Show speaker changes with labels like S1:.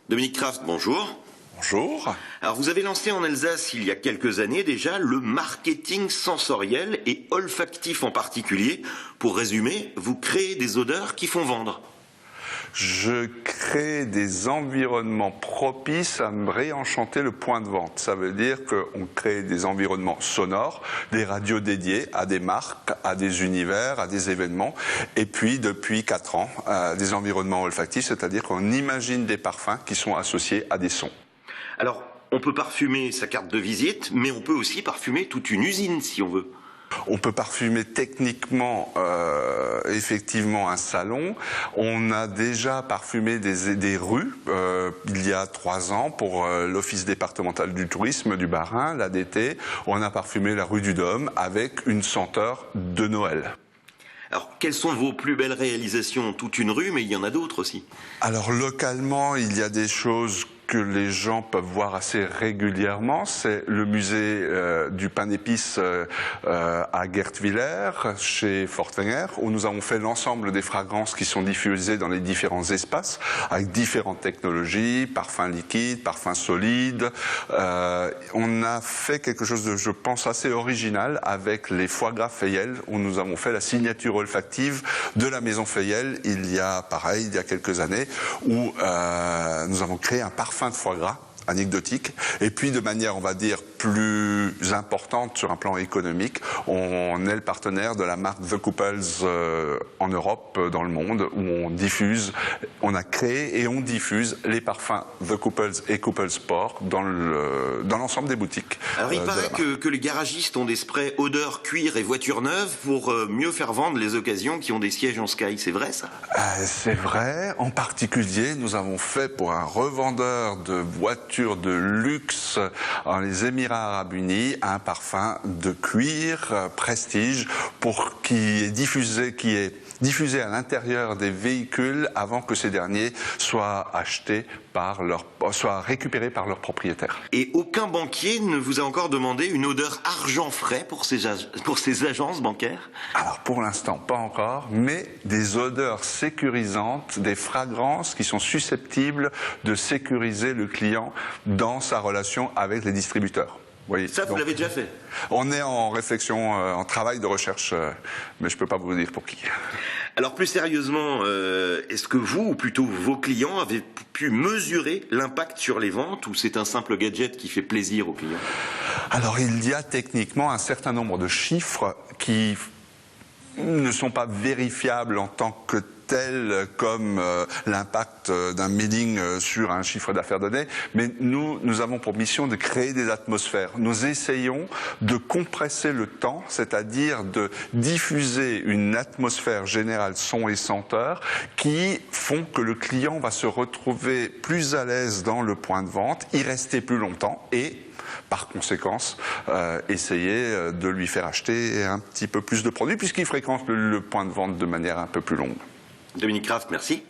S1: Dominique Kraft, bonjour.
S2: Bonjour.
S1: Alors vous avez lancé en Alsace il y a quelques années déjà le marketing sensoriel et olfactif en particulier. Pour résumer, vous créez des odeurs qui font vendre.
S2: Je crée des environnements propices à réenchanter le point de vente. Ça veut dire qu'on crée des environnements sonores, des radios dédiées à des marques, à des univers, à des événements. Et puis, depuis 4 ans, des environnements olfactifs, c'est-à-dire qu'on imagine des parfums qui sont associés à des sons.
S1: Alors, on peut parfumer sa carte de visite, mais on peut aussi parfumer toute une usine si on veut.
S2: On peut parfumer techniquement, effectivement, un salon. On a déjà parfumé des rues il y a 3 ans pour l'Office départemental du tourisme du Bas-Rhin, l'ADT. On a parfumé la rue du Dôme avec une senteur de Noël.
S1: Alors, quelles sont vos plus belles réalisations? Toute une rue, mais il y en a d'autres aussi.
S2: Alors, localement, il y a des choses que les gens peuvent voir assez régulièrement. C'est le musée du pain d'épices à Guertwiller, chez Fortwenger, où nous avons fait l'ensemble des fragrances qui sont diffusées dans les différents espaces, avec différentes technologies, parfums liquides, parfums solides. On a fait quelque chose de, je pense, assez original avec les foie gras Fayel, où nous avons fait la signature olfactive de la maison Fayel il y a quelques années, où nous avons créé un parfum de foie gras anecdotique, et puis de manière, on va dire, plus importante sur un plan économique, on est le partenaire de la marque The Couples en Europe, dans le monde, où on a créé et on diffuse les parfums The Couples et Couples Sport dans l'ensemble des boutiques.
S1: Alors il paraît que les garagistes ont des sprays odeur, cuir et voiture neuve pour mieux faire vendre les occasions qui ont des sièges en Sky, c'est vrai ça?
S2: C'est vrai, en particulier nous avons fait pour un revendeur de voitures de luxe dans les Émirats Arabes Unis un parfum de cuir prestige qui est diffusé à l'intérieur des véhicules avant que ces derniers soient récupérés par leurs propriétaires.
S1: Et aucun banquier ne vous a encore demandé une odeur argent frais pour ces agences bancaires?
S2: Alors pour l'instant pas encore, mais des odeurs sécurisantes, des fragrances qui sont susceptibles de sécuriser le client dans sa relation avec les distributeurs. Oui,
S1: ça, vous l'avez déjà fait?
S2: On est en réflexion, en travail de recherche, mais je ne peux pas vous dire pour qui.
S1: Alors plus sérieusement, est-ce que vous, ou plutôt vos clients, avez pu mesurer l'impact sur les ventes, ou c'est un simple gadget qui fait plaisir aux clients?
S2: Alors il y a techniquement un certain nombre de chiffres qui ne sont pas vérifiables en tant que tels comme l'impact d'un mailing sur un chiffre d'affaires donné, mais nous avons pour mission de créer des atmosphères. Nous essayons de compresser le temps, c'est-à-dire de diffuser une atmosphère générale son et senteur qui font que le client va se retrouver plus à l'aise dans le point de vente, y rester plus longtemps et par conséquence, essayer de lui faire acheter un petit peu plus de produits puisqu'il fréquente le point de vente de manière un peu plus longue.
S1: Dominique Kraft, merci.